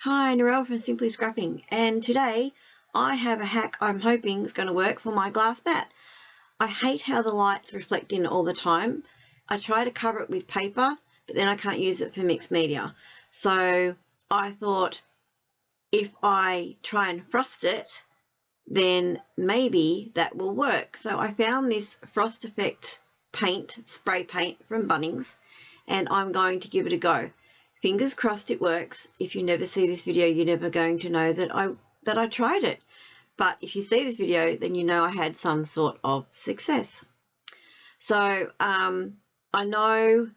Hi, Narelle from Simply Scrapping, and today I have a hack I'm hoping is going to work for my glass mat. I hate how the lights reflect in all the time. I try to cover it with paper, but then I can't use it for mixed media. So I thought if I try and frost it, then maybe that will work. So I found this Frost Effect paint, spray paint from Bunnings, and I'm going to give it a go. Fingers crossed it works. If you never see this video, you're never going to know that I tried it. But if you see this video, then you know I had some sort of success. So I know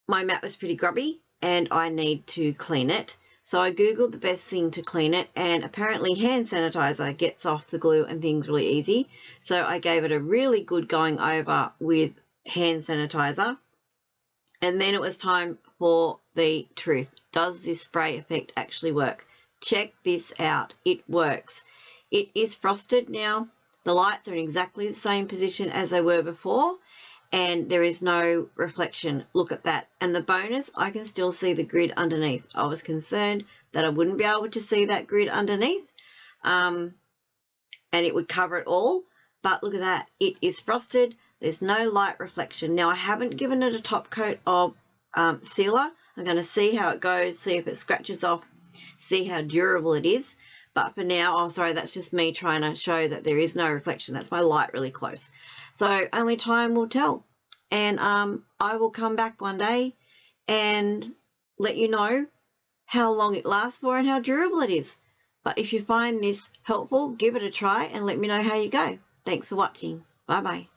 my mat was pretty grubby and I need to clean it. So I googled the best thing to clean it, and apparently hand sanitizer gets off the glue and things really easy. So I gave it a really good going over with hand sanitizer. And then it was time for the truth. Does this spray effect actually work? Check this out. It works. It is frosted now. The lights are in exactly the same position as they were before, and there is no reflection. Look at that. And the bonus, I can still see the grid underneath. I was concerned that I wouldn't be able to see that grid underneath, and it would cover it all. But look at that. It is frosted. There's no light reflection. Now, I haven't given it a top coat of sealer. I'm going to see how it goes, see if it scratches off, see how durable it is. But for now, oh, sorry, that's just me trying to show that there is no reflection. That's my light really close. So only time will tell. And I will come back one day and let you know how long it lasts for and how durable it is. But if you find this helpful, give it a try and let me know how you go. Thanks for watching. Bye-bye.